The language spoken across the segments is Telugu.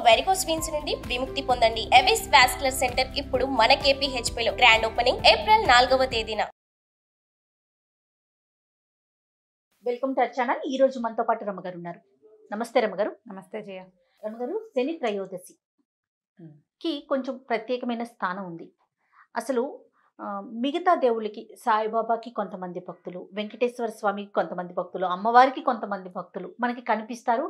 వెరికోస్ వీన్స్ నుండి విముక్తి పొందండి. ఎవిస్ వాస్కులర్ సెంటర్ ఇప్పుడు మన KPHP లో గ్రాండ్ ఓపెనింగ్ ఏప్రిల్ 4వ తేదీన. Welcome to our channel. ఈ రోజు మనతో పాటు రమగారు ఉన్నారు. నమస్తే రమగారు. నమస్తే జయ. రమగారు, శని త్రయోదశి కి కొంచెం ప్రత్యేకమైన స్థానం ఉంది. అసలు మిగతా దేవుళ్ళకి, సాయిబాబాకి కొంతమంది భక్తులు, వెంకటేశ్వర స్వామికి కొంతమంది భక్తులు, అమ్మవారికి కొంతమంది భక్తులు మనకి కనిపిస్తారు.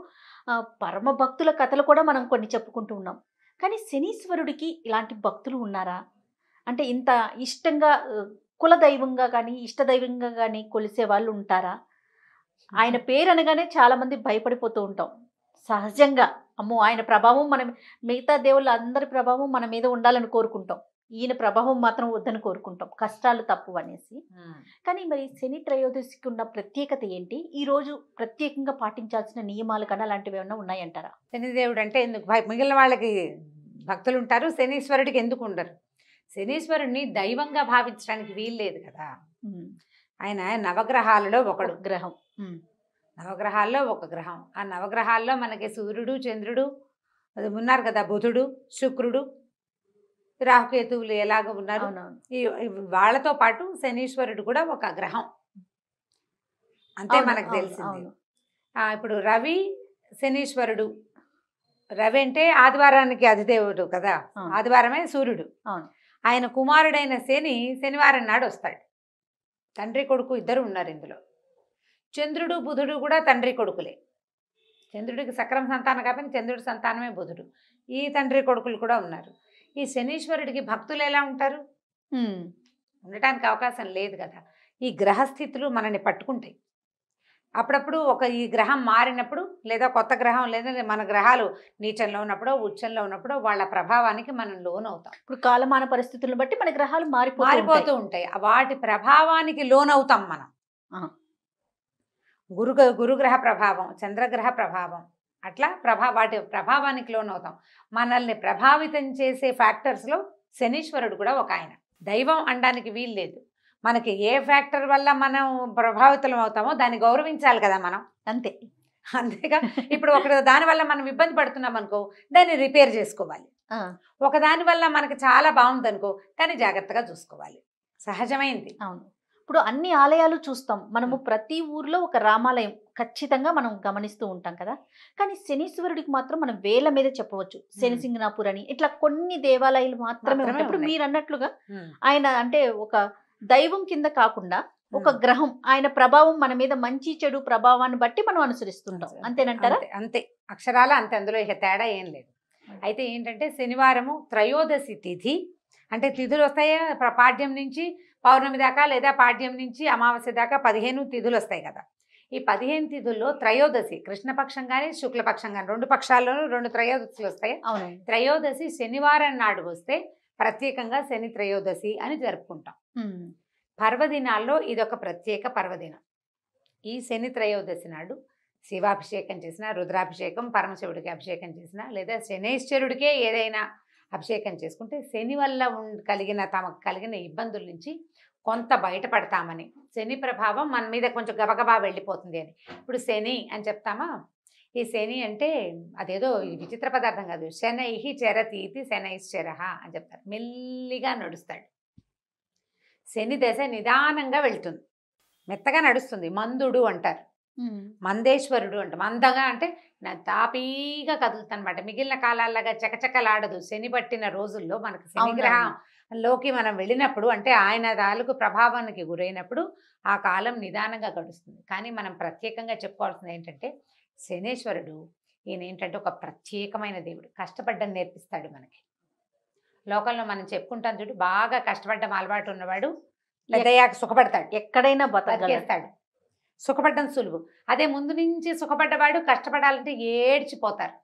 పరమ భక్తుల కథలు కూడా మనం కొన్ని చెప్పుకుంటూ ఉన్నాం. కానీ శనీశ్వరుడికి ఇలాంటి భక్తులు ఉన్నారా? అంటే ఇంత ఇష్టంగా కులదైవంగా కానీ ఇష్టదైవంగా కానీ కొలిసే వాళ్ళు ఉంటారా? ఆయన పేరు అనగానే చాలా మంది భయపడిపోతూ ఉంటాం. సహజంగా అమ్మో ఆయన ప్రభావం మనం, మిగతా దేవుళ్ళ అందరి ప్రభావం మన మీద ఉండాలని కోరుకుంటాం, ఈయన ప్రభావం మాత్రం వద్దని కోరుకుంటాం, కష్టాలు తప్పు అనేసి. కానీ మరి శని త్రయోదశికి ఉన్న ప్రత్యేకత ఏంటి? ఈ రోజు ప్రత్యేకంగా పాటించాల్సిన నియమాలు కన్నా అలాంటివి ఏమైనా ఉన్నాయంటారా? శనిదేవుడు అంటే ఎందుకు మిగిలిన వాళ్ళకి భక్తులు ఉంటారు, శనీశ్వరుడికి ఎందుకు ఉండరు? శనీశ్వరుడిని దైవంగా భావించడానికి వీలు లేదు కదా. ఆయన నవగ్రహాలలో ఒకడు గ్రహం. నవగ్రహాల్లో ఒక గ్రహం. ఆ నవగ్రహాల్లో మనకి సూర్యుడు, చంద్రుడు ఉన్నారు కదా, బుధుడు, శుక్రుడు, రాహుకేతువులు ఎలాగ ఉన్నారు. వాళ్ళతో పాటు శనీశ్వరుడు కూడా ఒక గ్రహం, అంతే మనకు తెలిసింది. ఇప్పుడు రవి శనీశ్వరుడు. రవి అంటే ఆదివారానికి అధిదేవుడు కదా, ఆదివారమే సూర్యుడు. ఆయన కుమారుడైన శని శనివారం నాడు వస్తాడు. తండ్రి కొడుకు ఇద్దరు ఉన్నారు ఇందులో. చంద్రుడు బుధుడు కూడా తండ్రి కొడుకులే. చంద్రుడికి సక్రమ సంతానం కాబట్టి చంద్రుడి సంతానమే బుధుడు. ఈ తండ్రి కొడుకులు కూడా ఉన్నారు. ఈ శనీశ్వరుడికి భక్తులు ఎలా ఉంటారు? ఉండటానికి అవకాశం లేదు కదా. ఈ గ్రహస్థితులు మనల్ని పట్టుకుంటాయి. అప్పుడప్పుడు ఈ గ్రహం మారినప్పుడు, లేదా కొత్త గ్రహం, లేదా మన గ్రహాలు నీచంలో ఉన్నప్పుడు, ఉచ్చంలో ఉన్నప్పుడు వాళ్ళ ప్రభావానికి మనం లోనవుతాం. ఇప్పుడు కాలమాన పరిస్థితులను బట్టి మన గ్రహాలు మారిపోతూ ఉంటాయి. వాటి ప్రభావానికి లోనవుతాం మనం. గురుగ్రహ ప్రభావం, చంద్రగ్రహ ప్రభావం, అట్లా వాటి ప్రభావానికి లోనవుతాం. మనల్ని ప్రభావితం చేసే ఫ్యాక్టర్స్లో శనీశ్వరుడు కూడా ఒక ఆయన. దైవం అనడానికి వీలు లేదు. మనకి ఏ ఫ్యాక్టర్ వల్ల మనం ప్రభావితం అవుతామో దాన్ని గౌరవించాలి కదా మనం. అంతేగా. ఇప్పుడు దానివల్ల మనం ఇబ్బంది పడుతున్నాం అనుకో, దాన్ని రిపేర్ చేసుకోవాలి. ఒకదాని వల్ల మనకి చాలా బాగుంది అనుకో, దాన్ని జాగ్రత్తగా చూసుకోవాలి. సహజమైంది. అవును. ఇప్పుడు అన్ని ఆలయాలు చూస్తాం మనము, ప్రతి ఊర్లో ఒక రామాలయం ఖచ్చితంగా మనం గమనిస్తూ ఉంటాం కదా. కానీ శనీశ్వరుడికి మాత్రం మనం వేల మీద చెప్పవచ్చు. శనిసింగనాపూర్ అని ఇట్లా కొన్ని దేవాలయాలు మాత్రమే ఉంటాయి. ఇప్పుడు మీరు అన్నట్లుగా ఆయన అంటే ఒక దైవం కింద కాకుండా ఒక గ్రహం, ఆయన ప్రభావం మన మీద మంచి చెడు ప్రభావాన్ని బట్టి మనం అనుసరిస్తుంటాం. అంతేనంటారా? అంతే, అక్షరాల అంతే, అందులో ఇక తేడా ఏం లేదు. అయితే ఏంటంటే శనివారము త్రయోదశి తిథి, అంటే తిథులు వస్తాయా పాడ్యం నుంచి పౌర్ణమి దాకా, లేదా పాడ్యం నుంచి అమావాస్య దాకా 15 తిథులు వస్తాయి కదా. ఈ 15 తిథుల్లో త్రయోదశి, కృష్ణపక్షం కానీ శుక్లపక్షం కానీ, 2 పక్షాల్లోనూ 2 త్రయోదశులు వస్తాయి. త్రయోదశి శనివారం నాడు వస్తే ప్రత్యేకంగా శని త్రయోదశి అని జరుపుకుంటాం. పర్వదినాల్లో ఇదొక ప్రత్యేక పర్వదినం. ఈ శని త్రయోదశి నాడు శివాభిషేకం చేసినా, రుద్రాభిషేకం, పరమశివుడికి అభిషేకం చేసినా, లేదా శనైశ్వరుడికే ఏదైనా అభిషేకం చేసుకుంటే శని వల్ల తమకు కలిగిన ఇబ్బందుల నుంచి కొంత బయటపడతామని, శని ప్రభావం మన మీద కొంచెం గబగబా వెళ్ళిపోతుంది అని. ఇప్పుడు శని అని చెప్తామా, ఈ శని అంటే అదేదో విచిత్ర పదార్థం కాదు. శనైహి చరతీతి శనైశ్చర అని చెప్తారు. మెల్లిగా నడుస్తాడు. శని దశ నిదానంగా వెళ్తుంది, మెత్తగా నడుస్తుంది. మందుడు అంటారు, మందేశ్వరుడు అంట. మందగా అంటే తాపీగా కదులుతానమాట. మిగిలిన కాలాల్లాగా చకచకలాడదు. శని పట్టిన రోజుల్లో మనకు శనిగ్రహంలోకి మనం వెళ్ళినప్పుడు, అంటే ఆయన తాలూకు ప్రభావానికి గురైనప్పుడు ఆ కాలం నిదానంగా గడుస్తుంది. కానీ మనం ప్రత్యేకంగా చెప్పుకోవాల్సింది ఏంటంటే, శనేశ్వరుడు ఈయన ఏంటంటే ఒక ప్రత్యేకమైన దేవుడు. కష్టపడ్డం నేర్పిస్తాడు మనకి. లోకంలో మనం చెప్పుకుంటాం చూడు, బాగా కష్టపడ్డం అలవాటు ఉన్నవాడు పెద్దయ్యాక సుఖపడతాడు, ఎక్కడైనా బతికేస్తాడు. సుఖపడ్డం సులువు. అదే ముందు నుంచి సుఖపడ్డవాడు కష్టపడాలంటే ఏడ్చిపోతారు.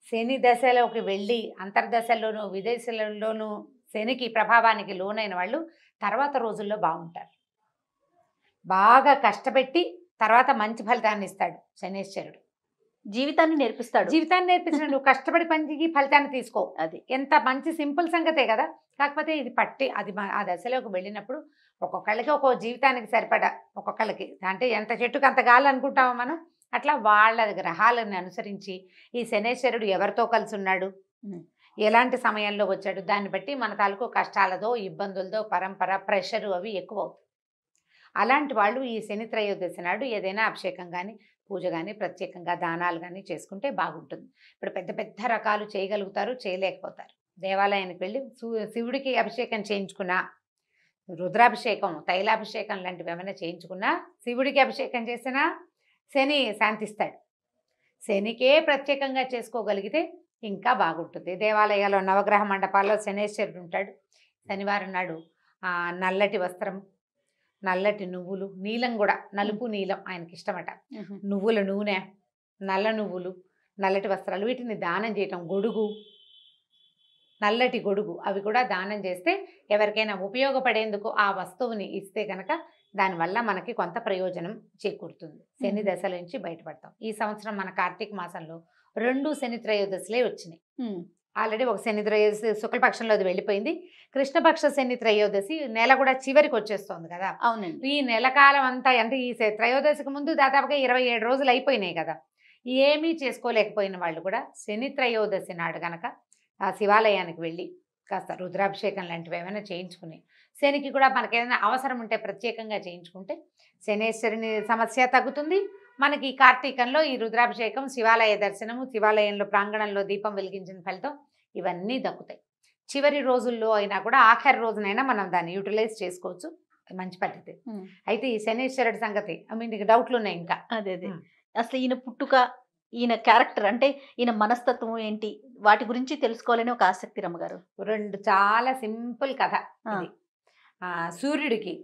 శని దశలోకి వెళ్ళి అంతర్దశల్లోనూ విదేశాలలోనూ శనికి ప్రభావానికి లోనైన వాళ్ళు తర్వాత రోజుల్లో బాగుంటారు. బాగా కష్టపెట్టి తర్వాత మంచి ఫలితాన్ని ఇస్తాడు శనేశ్వరుడు. జీవితాన్ని నేర్పిస్తాడు. నువ్వు కష్టపడి పనికి ఫలితాన్ని తీసుకో. అది ఎంత మంచి సింపుల్ సంగతే కదా. కాకపోతే ఇది అది ఆ దశలోకి వెళ్ళినప్పుడు ఒక్కొక్కళ్ళకి ఒక్కో జీవితానికి సరిపడా, ఒక్కొక్కళ్ళకి అంటే ఎంత చెట్టుకు అంత గాలి అనుకుంటామో మనం, అట్లా వాళ్ళ గ్రహాలను అనుసరించి ఈ శనేశ్వరుడు ఎవరితో కలిసి ఉన్నాడు, ఎలాంటి సమయంలో వచ్చాడు, దాన్ని బట్టి మన తాలూకు కష్టాలదో ఇబ్బందులతో పరంపర ప్రెషరు అవి ఎక్కువ అవుతాయి. అలాంటి వాళ్ళు ఈ శని త్రయోదశి నాడు ఏదైనా అభిషేకం కానీ పూజ కానీ ప్రత్యేకంగా దానాలు కానీ చేసుకుంటే బాగుంటుంది. ఇప్పుడు పెద్ద పెద్ద రకాలు చేయగలుగుతారు, చేయలేకపోతారు. దేవాలయానికి వెళ్ళి శివుడికి అభిషేకం చేయించుకున్నా, రుద్రాభిషేకం తైలాభిషేకం లాంటివి ఏమైనా చేయించుకున్నా, శివుడికి అభిషేకం చేసినా శని శాంతిస్తాడు. శనికే ప్రత్యేకంగా చేసుకోగలిగితే ఇంకా బాగుంటుంది. దేవాలయాల్లో నవగ్రహ మండపాల్లో శనేశ్వరుడు ఉంటాడు. శనివారం నాడు నల్లటి వస్త్రం, నల్లటి నువ్వులు, నీలం కూడా నలుపు నీలం ఆయనకి ఇష్టమట, నువ్వుల నూనె, నల్ల నువ్వులు, నల్లటి వస్త్రాలు వీటిని దానం చేయటం, గొడుగు, నల్లటి గొడుగు అవి కూడా దానం చేస్తే ఎవరికైనా ఉపయోగపడేందుకు ఆ వస్తువుని ఇస్తే కనుక దానివల్ల మనకి కొంత ప్రయోజనం చేకూరుతుంది. శని దశల నుంచి బయటపడతాం. ఈ సంవత్సరం మన కార్తీక మాసంలో 2 శని త్రయోదశులే వచ్చినాయి. ఆల్రెడీ ఒక శని త్రయోదశి శుక్లపక్షంలో అది వెళ్ళిపోయింది. కృష్ణపక్ష శని త్రయోదశి నెల కూడా చివరికి వచ్చేస్తోంది కదా. అవునండి. ఈ నెలకాలం అంతా అంటే ఈ త్రయోదశికి ముందు దాదాపుగా 27 రోజులు అయిపోయినాయి కదా. ఏమీ చేసుకోలేకపోయిన వాళ్ళు కూడా శని త్రయోదశి నాడు గనక ఆ శివాలయానికి వెళ్ళి కాస్త రుద్రాభిషేకం లాంటివి ఏమైనా చేయించుకుని, శనికి కూడా మనకి ఏదైనా అవసరం ఉంటే ప్రత్యేకంగా చేయించుకుంటే శనేశ్వరుని సమస్య తగ్గుతుంది. మనకి కార్తీకంలో ఈ రుద్రాభిషేకం, శివాలయ దర్శనము, శివాలయంలో ప్రాంగణంలో దీపం వెలిగించిన ఫలితం ఇవన్నీ దక్కుతాయి. చివరి రోజుల్లో అయినా కూడా ఆఖరి రోజునైనా మనం దాన్ని యూటిలైజ్ చేసుకోవచ్చు. మంచి పద్ధతి. అయితే ఈ శనేశ్వరుడి సంగతి నీకు డౌట్లు ఉన్నాయి ఇంకా? అదే అసలు ఈయన పుట్టుక, ఈయన క్యారెక్టర్ అంటే ఈయన మనస్తత్వం ఏంటి, వాటి గురించి తెలుసుకోవాలని ఒక ఆసక్తి రమ్మగారు. 2 చాలా సింపుల్ కథ ఇది. సూర్యుడికి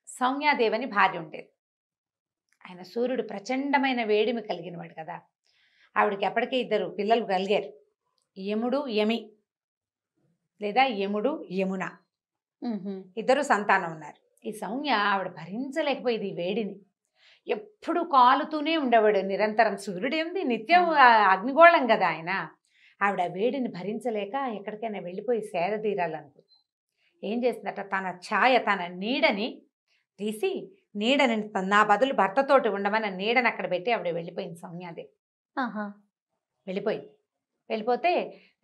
సౌమ్యాదేవి అని భార్య ఉండేది. ఆయన సూర్యుడు ప్రచండమైన వేడిమి కలిగిన వాడు కదా. ఆవిడకి ఎప్పటికీ 2 పిల్లలు కలిగారు, యముడు యమి లేదా యముడు యమున, 2 సంతానం ఉన్నారు. ఈ సౌమ్య ఆవిడ భరించలేకపోయేది ఈ వేడిని. ఎప్పుడు కాలుతూనే ఉండేవాడు నిరంతరం. సూర్యుడు ఏంది నిత్యం అగ్నిగోళం కదా ఆయన. ఆవిడ వేడిని భరించలేక ఎక్కడికైనా వెళ్ళిపోయి సేద తీరాలనుకుంది. ఏం చేసిందట, తన ఛాయ, తన నీడని తీసి, నీడని నా బదులు భర్తతోటి ఉండమని నీడని అక్కడ పెట్టి ఆవిడ వెళ్ళిపోయింది సౌమ్యాదేవి.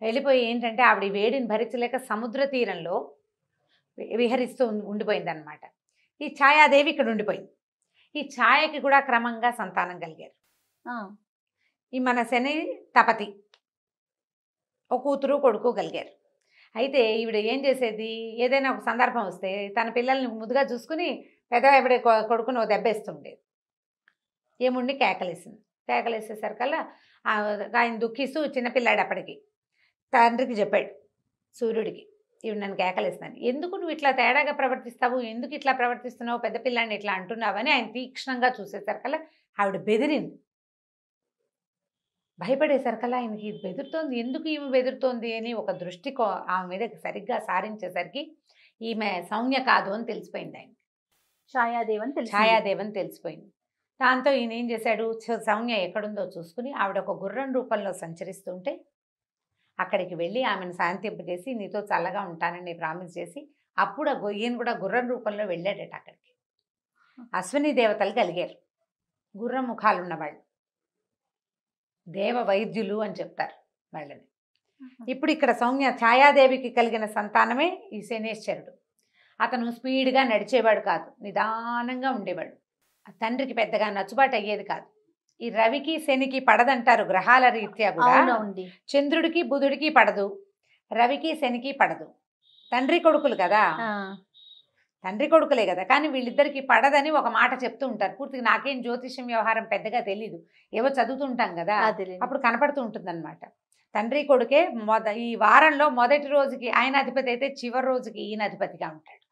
వెళ్ళిపోయి ఏంటంటే ఆవిడ వేడిని భరించలేక సముద్ర తీరంలో విహరిస్తూ ఉండిపోయింది అనమాట. ఈ ఛాయాదేవి ఇక్కడ ఉండిపోయింది. ఈ ఛాయకి కూడా క్రమంగా సంతానం కలిగారు. ఈ మన శని తపతి ఒక కూతురు కొడుకు కలిగారు. అయితే ఈవిడ ఏం చేసేది, ఏదైనా ఒక సందర్భం వస్తే తన పిల్లల్ని ముద్దుగా చూసుకుని పెద్ద కొడుకుని ఓ దెబ్బేస్తుండేది. ఏముండి కేకలేసేసరికల్లా ఆయన దుఃఖిస్తూ చిన్నపిల్లాడు అప్పటికి తండ్రికి చెప్పాడు సూర్యుడికి, ఇవి నన్ను కేకలేస్తున్నాను, ఎందుకు నువ్వు ఇట్లా తేడాగా ప్రవర్తిస్తావు, ఎందుకు ఇట్లా ప్రవర్తిస్తున్నావు, పెద్ద పిల్లాడిని ఇట్లా అంటున్నావని ఆయన తీక్షణంగా చూసేసరికల్లా ఆవిడ బెదిరింది. భయపడేసరికల్లా ఆయనకి ఇది బెదురుతోంది, ఎందుకు ఈమె బెదురుతోంది అని ఒక దృష్టి ఆమె మీద సరిగ్గా సారించేసరికి ఈమె సౌమ్య కాదు అని తెలిసిపోయింది. ఆయన ఛాయాదేవని తెలిసిపోయింది. దాంతో ఈయన ఏం చేశాడు, సౌమ్య ఎక్కడుందో చూసుకుని ఆవిడ ఒక గుర్రం రూపంలో సంచరిస్తుంటే అక్కడికి వెళ్ళి ఆమెను శాంతింపజేసి నీతో చల్లగా ఉంటానని ప్రామిస్ చేసి అప్పుడు ఈయన కూడా గుర్రం రూపంలో వెళ్ళాడట అక్కడికి. అశ్విని దేవతలు కలిగారు, గుర్రం ముఖాలు ఉన్నవాళ్ళు, దేవ వైద్యులు అని చెప్తారు వాళ్ళని. ఇప్పుడు ఇక్కడ సౌమ్య ఛాయాదేవికి కలిగిన సంతానమే ఈ శనేశ్వరుడు. అతను స్పీడ్గా నడిచేవాడు కాదు, నిదానంగా ఉండేవాడు. తండ్రికి పెద్దగా నచ్చుబాటు అయ్యేది కాదు. ఈ రవికి శనికి పడదంటారు గ్రహాల రీత్యా కూడా. చంద్రుడికి బుధుడికి పడదు, రవికి శనికి పడదు. తండ్రి కొడుకులు కదా, తండ్రి కొడుకులే కదా, కానీ వీళ్ళిద్దరికి పడదని ఒక మాట చెప్తూ ఉంటారు. పూర్తిగా నాకేం జ్యోతిష్యం వ్యవహారం పెద్దగా తెలీదు, ఏవో చదువుతుంటాం కదా, అప్పుడు కనపడుతూ ఉంటుంది అనమాట. తండ్రి కొడుకే ఈ వారంలో మొదటి రోజుకి ఆయన అధిపతి అయితే చివరి రోజుకి ఈయన అధిపతిగా ఉంటాడు.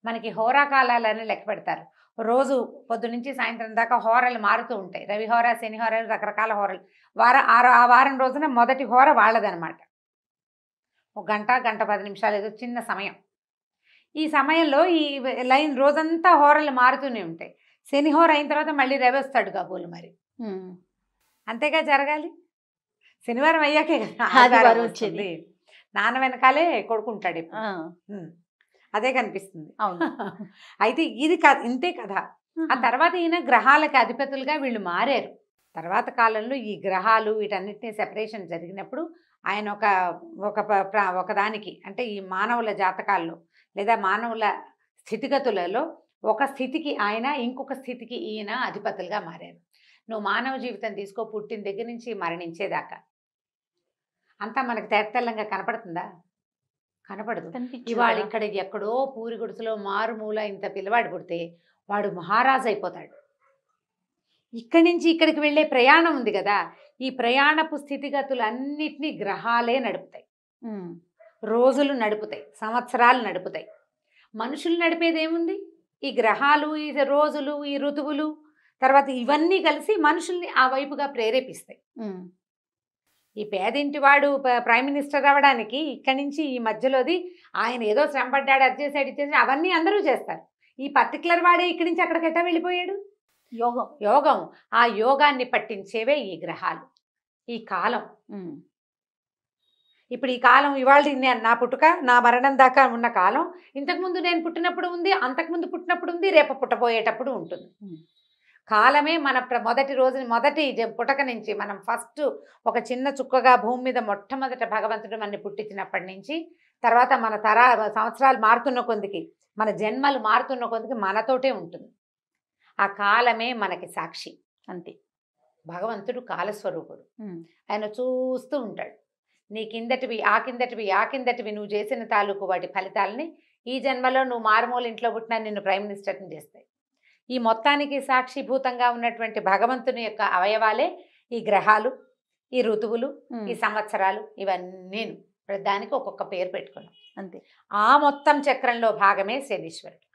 మనకి హోరాకాలాలని లెక్క పెడతారు. రోజు పొద్దు నుంచి సాయంత్రం దాకా హోరలు మారుతూ ఉంటాయి. రవి హోర, శని హోర, రకరకాల హోరలు. ఆ వారం రోజున మొదటి హోర వాళ్ళదనమాట. 1 గంట, 1:10 నిమిషాలు ఏదో చిన్న సమయం. ఈ సమయంలో ఈ లైన్ రోజంతా హోరలు మారుతూనే ఉంటాయి. శని హోర అయిన తర్వాత మళ్ళీ రవి వస్తాడు కాబోలు మరి. అంతేగా జరగాలి. శనివారం అయ్యాకే కదా ఆదివారం వచ్చేది. నాన్న వెనకాలే కొడుకుంటాడు ఇప్పుడు. అదే కనిపిస్తుంది. అయితే ఇది ఇంతే కదా. ఆ తర్వాత ఈయన గ్రహాలకి అధిపతులుగా వీళ్ళు మారారు. తర్వాత కాలంలో ఈ గ్రహాలు వీటన్నిటిని సెపరేషన్ జరిగినప్పుడు ఆయన ఒకదానికి అంటే ఈ మానవుల జాతకాల్లో లేదా మానవుల స్థితిగతులలో ఒక స్థితికి ఆయన, ఇంకొక స్థితికి ఈయన అధిపతులుగా మారారు. నువ్వు మానవ జీవితం తీసుకో, పుట్టిన దగ్గర నుంచి మరణించేదాకా అంతా మనకు తెల్లంగా కనపడుతుందా? కనపడదు. ఇవాళ ఇక్కడ ఎక్కడో పూరి గుడిసెలో మారుమూల ఇంత పిల్లవాడు పుడితే వాడు మహారాజు అయిపోతాడు. ఇక్కడి నుంచి ఇక్కడికి వెళ్ళే ప్రయాణం ఉంది కదా, ఈ ప్రయాణపు స్థితిగతులన్నిటినీ గ్రహాలే నడుపుతాయి. రోజులు నడుపుతాయి, సంవత్సరాలు నడుపుతాయి. మనుషులు నడిపేది ఏముంది? ఈ గ్రహాలు, ఈ రోజులు, ఈ ఋతువులు, తర్వాత ఇవన్నీ కలిసి మనుషుల్ని ఆ వైపుగా ప్రేరేపిస్తాయి. ఈ పేదింటి వాడు ప్రైమ్ మినిస్టర్ అవ్వడానికి ఇక్కడి నుంచి ఈ మధ్యలోది ఆయన ఏదో శ్రమపడ్డాడు, అది చేశాడు, ఇది చేశాడు, అవన్నీ అందరూ చేస్తారు. ఈ పర్టికులర్ వాడే ఇక్కడి నుంచి అక్కడికెట్టా వెళ్ళిపోయాడు? యోగం. ఆ యోగాన్ని పట్టించేవే ఈ గ్రహాలు, ఈ కాలం. ఇప్పుడు ఈ కాలం ఇవాళ నా పుట్టుక, నా మరణం దాకా ఉన్న కాలం, ఇంతకుముందు నేను పుట్టినప్పుడు ఉంది, అంతకుముందు పుట్టినప్పుడు ఉంది, రేపు పుట్టబోయేటప్పుడు ఉంటుంది. కాలమే మన మొదటి రోజు, మొదటి పుటక నుంచి మనం ఫస్ట్ ఒక చిన్న చుక్కగా భూమి మీద మొట్టమొదట భగవంతుడు మనని పుట్టించినప్పటి నుంచి తర్వాత మన సంవత్సరాలు మారుతున్న కొద్దికి, మన జన్మలు మారుతున్న కొద్దికి మనతోటే ఉంటుంది. ఆ కాలమే మనకి సాక్షి. అంతే. భగవంతుడు కాలస్వరూపుడు. ఆయన చూస్తూ ఉంటాడు. నీ కిందటివి, ఆ కిందటివి, ఆ కిందటివి నువ్వు చేసిన తాలూకు వాటి ఫలితాలని ఈ జన్మలో నువ్వు మారుమూల ఇంట్లో పుట్టినా నిన్ను ప్రైమ్ మినిస్టర్ని చేస్తాయి. ఈ మొత్తానికి సాక్షిభూతంగా ఉన్నటువంటి భగవంతుని యొక్క అవయవాలే ఈ గ్రహాలు, ఈ ఋతువులు, ఈ సంవత్సరాలు, ఇవన్నీ దానికి ఒక్కొక్క పేరు పెట్టుకున్నాం. అంతే. ఆ మొత్తం చక్రంలో భాగమే శనీశ్వరుడు.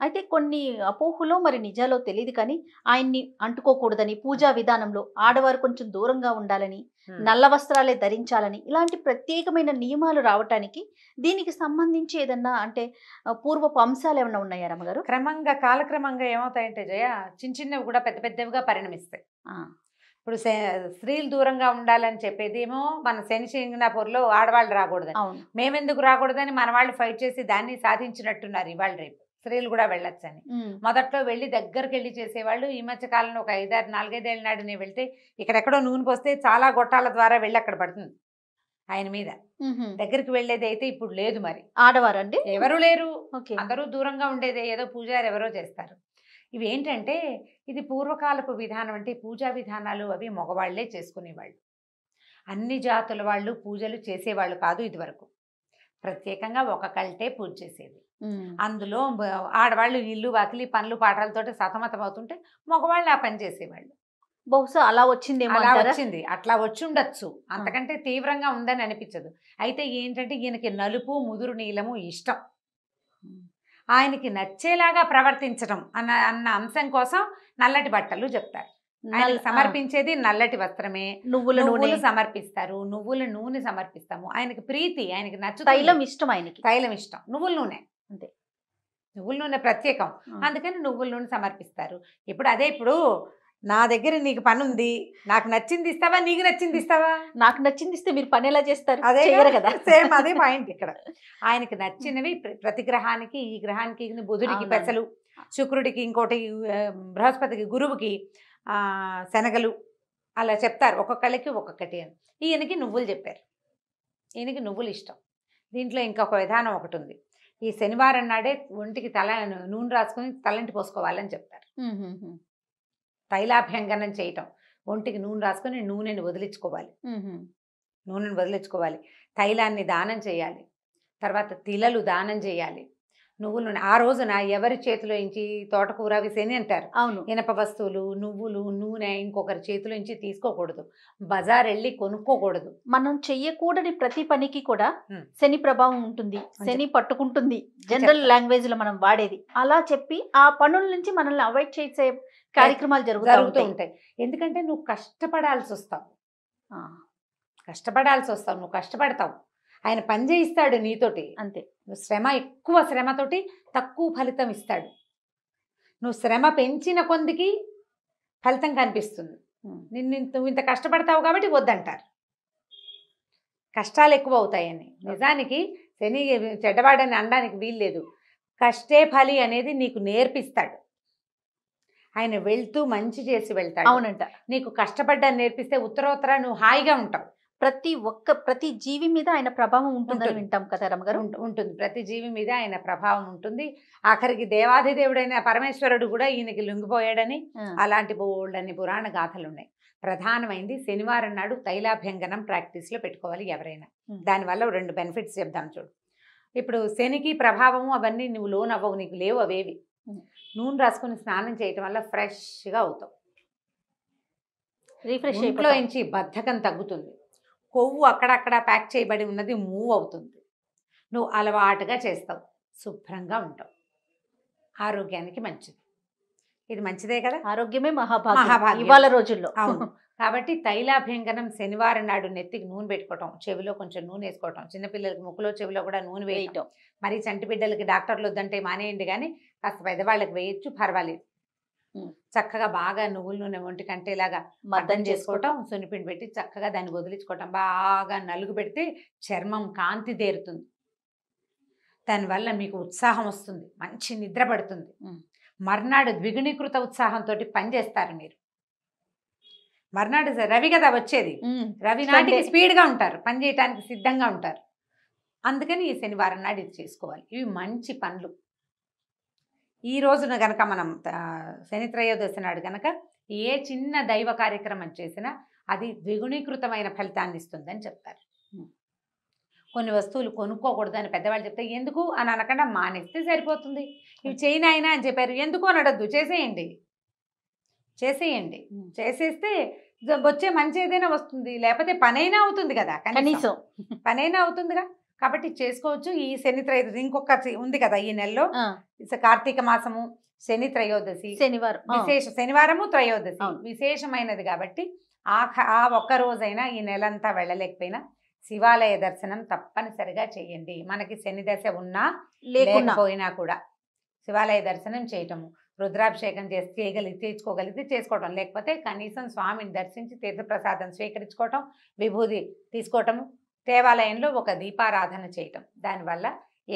అయితే కొన్ని అపోహలో మరి నిజాలో తెలియదు కానీ ఆయన్ని అంటుకోకూడదని, పూజా విధానంలో ఆడవారు కొంచెం దూరంగా ఉండాలని, నల్ల వస్త్రాలే ధరించాలని, ఇలాంటి ప్రత్యేకమైన నియమాలు రావటానికి దీనికి సంబంధించి ఏదన్నా అంటే పూర్వపు అంశాలు ఏమన్నా ఉన్నాయా రమ్మగారు? క్రమంగా కాలక్రమంగా ఏమవుతాయంటే జయ, చిన్న చిన్నవి కూడా పెద్ద పెద్దవిగా పరిణమిస్తాయి. ఇప్పుడు స్త్రీలు దూరంగా ఉండాలని చెప్పేది ఏమో మన శని సింగనాపూర్లో ఆడవాళ్ళు రాకూడదని, మేమెందుకు రాకూడదని మన వాళ్ళు ఫైట్ చేసి దాన్ని సాధించినట్టున్నారు. ఇవాళ రేపు స్త్రీలు కూడా వెళ్ళొచ్చని మొదట్లో వెళ్ళి దగ్గరికి వెళ్ళి చేసేవాళ్ళు. ఈ మధ్య కాలంలో ఒక 4-5 ఏళ్ళ నాడు నేను వెళ్తే ఇక్కడెక్కడో నూనె పోస్తే చాలా గొట్టాల ద్వారా వెళ్ళి అక్కడ పడుతుంది ఆయన మీద. దగ్గరికి వెళ్ళేది అయితే ఇప్పుడు లేదు. మరి ఆడవారు అండి ఎవరు లేరు, అందరూ దూరంగా ఉండేదే, ఏదో పూజారి ఎవరో చేస్తారు. ఇవి ఏంటంటే ఇది పూర్వకాలపు విధానం. అంటే పూజా విధానాలు అవి మగవాళ్లే చేసుకునేవాళ్ళు. అన్ని జాతుల వాళ్ళు పూజలు చేసేవాళ్ళు కాదు ఇదివరకు. ప్రత్యేకంగా ఒక కల్టే పూజ చేసేది. అందులో ఆడవాళ్ళు ఇల్లు వాకిలి పనులు పాటలతోటి సతమతం అవుతుంటే మగవాళ్ళు ఆ పని చేసేవాళ్ళు. బహుశా అలా వచ్చిందేమో, అలా వచ్చింది, అట్లా వచ్చి ఉండొచ్చు. అంతకంటే తీవ్రంగా ఉందని అనిపించదు. అయితే ఏంటంటే ఈయనకి నలుపు ముదురు నీలము ఇష్టం. ఆయనకి నచ్చేలాగా ప్రవర్తించడం అన్న అంశం కోసం నల్లటి బట్టలు చెప్తారు. ఆయన సమర్పించేది నల్లటి వస్త్రమే. నువ్వుల నూనె సమర్పిస్తారు, నువ్వుల నూనె సమర్పిస్తాము. ఆయనకి ప్రీతి, ఆయనకి నచ్చు, తైలం ఇష్టం, ఆయనకి తైలం ఇష్టం, నువ్వుల నూనె అంతే. నువ్వుల నూనె ప్రత్యేకం, అందుకని నువ్వుల నూనె సమర్పిస్తారు. ఇప్పుడు అదే, ఇప్పుడు నా దగ్గర నీకు పని ఉంది, నాకు నచ్చింది ఇస్తావా, నీకు నచ్చింది ఇస్తావా? నాకు నచ్చింది ఇస్తే మీరు పని ఎలా చేస్తారు? అదే కదా, సేమ్ అదే పాయింట్ ఇక్కడ. ఆయనకి నచ్చినవి ప్రతి గ్రహానికి, ఈ గ్రహానికి బుధుడికి పెసలు, శుక్రుడికి ఇంకోటి, బృహస్పతికి గురువుకి శనగలు, అలా చెప్తారు. ఒక్కొక్కళ్ళకి ఒక్కొక్కటి అని. ఈయనకి నువ్వులు చెప్పారు. ఈయనకి నువ్వులు ఇష్టం. దీంట్లో ఇంకొక విధానం ఒకటి ఉంది. ఈ శనివారం నాడే ఒంటికి నూనె రాసుకొని తలంటి పోసుకోవాలని చెప్తారు. తైలాభ్యంగనం చేయటం, ఒంటికి నూనె రాసుకొని నూనెని వదిలించుకోవాలి. నూనెను వదిలించుకోవాలి. తైలాన్ని దానం చేయాలి. తర్వాత తిలలు దానం చేయాలి. నువ్వులు ఆ రోజున ఎవరి చేతిలో నుంచి తోటకూర అవి శని అంటారు. అవును. ఇనప వస్తువులు, నువ్వులు, నూనె ఇంకొకరి చేతిలో నుంచి తీసుకోకూడదు. బజార్ వెళ్ళి కొనుక్కోకూడదు. మనం చెయ్యకూడని ప్రతి పనికి కూడా శని ప్రభావం ఉంటుంది, శని పట్టుకుంటుంది, జనరల్ లాంగ్వేజ్ లో మనం వాడేది. అలా చెప్పి ఆ పనుల నుంచి మనల్ని అవాయిడ్ చేసే కార్యక్రమాలు జరుగుతూ ఉంటాయి. ఎందుకంటే నువ్వు కష్టపడాల్సి వస్తావు, నువ్వు కష్టపడతావు. ఆయన పని చేయిస్తాడు నీతోటి, అంతే. నువ్వు శ్రమ, ఎక్కువ శ్రమతోటి తక్కువ ఫలితం ఇస్తాడు. నువ్వు శ్రమ పెంచిన కొందికి ఫలితం కనిపిస్తుంది. నువ్వు ఇంత కష్టపడతావు కాబట్టి వద్దంటారు. కష్టాలు ఎక్కువ అవుతాయని. నిజానికి శని చెడ్డవాడని అనడానికి వీల్లేదు. కష్టే ఫలి అనేది నీకు నేర్పిస్తాడు. ఆయన వెళ్తూ మంచి చేసి వెళ్తాడు. అవునంట. నీకు కష్టపడ్డాన్ని నేర్పిస్తే ఉత్తరోత్తర నువ్వు హాయిగా ఉంటావు. ప్రతి జీవి మీద ఆయన ప్రభావం ఉంటుందని ఉంటుంది. వింటాం కదా రమ్మగారు. ఉంటుంది. ప్రతి జీవి మీద ఆయన ప్రభావం ఉంటుంది. ఆఖరికి దేవాధిదేవుడైన పరమేశ్వరుడు కూడా ఈయనకి లొంగిపోయాడని అలాంటి బోల్డన్ని పురాణ గాథలు ఉన్నాయి. ప్రధానమైంది శనివారం నాడు తైలాభ్యంగనం ప్రాక్టీస్లో పెట్టుకోవాలి ఎవరైనా. దానివల్ల 2 బెనిఫిట్స్ చెప్దాం చూడు. ఇప్పుడు శనికి ప్రభావము అవన్నీ నువ్వు లోన్ అవ్వవు, నీకు లేవు అవేవి. నూనె రాసుకొని స్నానం చేయటం వల్ల ఫ్రెష్గా అవుతావు. రిఫ్రెష్ ఇంట్లో నుంచి బద్ధకం తగ్గుతుంది. కొవ్వు అక్కడక్కడ ప్యాక్ చేయబడి ఉన్నది మూవ్ అవుతుంది. నువ్వు అలవాటుగా చేస్తావు, శుభ్రంగా ఉంటావు, ఆరోగ్యానికి మంచిది. ఇది మంచిదే కదా. ఆరోగ్యమే మహాభాగ్యం మహాభాగ్యం ఇవాళ రోజుల్లో. అవును. కాబట్టి తైలాభ్యంగనం శనివారం నాడు నెత్తికి నూనె పెట్టుకోవటం, చెవిలో కొంచెం నూనె వేసుకోవటం, చిన్నపిల్లలకి ముక్కులో చెవిలో కూడా నూనె వేయటం. మరి చంటి బిడ్డలకి డాక్టర్లు వద్దంటే మానేయండి, కానీ కాస్త పెద్దవాళ్ళకి వేయచ్చు, పర్వాలేదు. చక్కగా బాగా నువ్వుల నూనె ఒంటి కంటేలాగా మద్దం చేసుకోవటం, సున్నిపిండి పెట్టి చక్కగా దాన్ని వదిలించుకోవటం. బాగా నలుగు పెడితే చర్మం కాంతి దేరుతుంది. దానివల్ల మీకు ఉత్సాహం వస్తుంది, మంచి నిద్ర పడుతుంది. మర్నాడు ద్విగుణీకృత ఉత్సాహంతో పనిచేస్తారు మీరు. మర్నాడు రవి కదా వచ్చేది, రవి నాటికి స్పీడ్గా ఉంటారు, పని చేయడానికి సిద్ధంగా ఉంటారు. అందుకని ఈ శనివారం నాడు ఇది చేసుకోవాలి. ఇవి మంచి పనులు. ఈ రోజున గనక మనం శని త్రయోదశి నాడు గనక ఏ చిన్న దైవ కార్యక్రమం చేసినా అది ద్విగుణీకృతమైన ఫలితాన్ని ఇస్తుందని చెప్తారు. కొన్ని వస్తువులు కొనుక్కోకూడదని పెద్దవాళ్ళు చెప్తే ఎందుకు అని అనకుండా మానేస్తే సరిపోతుంది. ఇవి చేయను అయినా అని చెప్పారు, ఎందుకు అని అడద్దు, చేసేయండి. చేసేస్తే వచ్చే మంచి ఏదైనా వస్తుంది, లేకపోతే పనైనా అవుతుంది కదా, కనీసం పనైనా అవుతుందిగా. కాబట్టి చేసుకోవచ్చు. ఈ శని త్రయోదశి ఇంకొక ఉంది కదా ఈ నెలలో, కార్తీక మాసము, శని త్రయోదశి, శనివారము త్రయోదశి విశేషమైనది. కాబట్టి ఆ ఒక్క రోజైనా ఈ నెలంతా వెళ్ళలేకపోయినా శివాలయ దర్శనం తప్పనిసరిగా చేయండి. మనకి శని దశ ఉన్నా లేకపోయినా కూడా శివాలయ దర్శనం చేయటము, రుద్రాభిషేకం చేసుకోగలిగితే చేసుకోవటం, లేకపోతే కనీసం స్వామిని దర్శించి తీర్థప్రసాదం స్వీకరించుకోవటం, విభూది తీసుకోవటము, దేవాలయంలో ఒక దీపారాధన చేయటం. దానివల్ల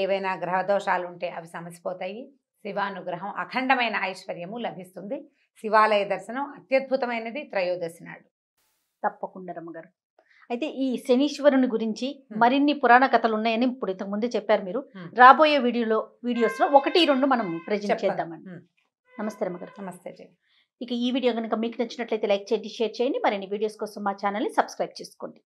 ఏవైనా గ్రహదోషాలు ఉంటే అవి సమసిపోతాయి. శివానుగ్రహం, అఖండమైన ఐశ్వర్యము లభిస్తుంది. శివాలయ దర్శనం అత్యద్భుతమైనది త్రయోదశి నాడు. తప్పకుండా రమ్మగారు. అయితే ఈ శనీశ్వరుని గురించి మరిన్ని పురాణ కథలు ఉన్నాయని ఇప్పుడు ఇంతకు ముందే చెప్పారు మీరు. రాబోయే వీడియోస్లో 1-2 మనం ప్రెజెంట్ చేద్దామండి. నమస్తే రమ్మగారు. నమస్తే. ఇక ఈ వీడియో కనుక మీకు నచ్చినట్లయితే లైక్ చేయండి, షేర్ చేయండి. మరిన్ని వీడియోస్ కోసం మా ఛానల్ని సబ్స్క్రైబ్ చేసుకోండి.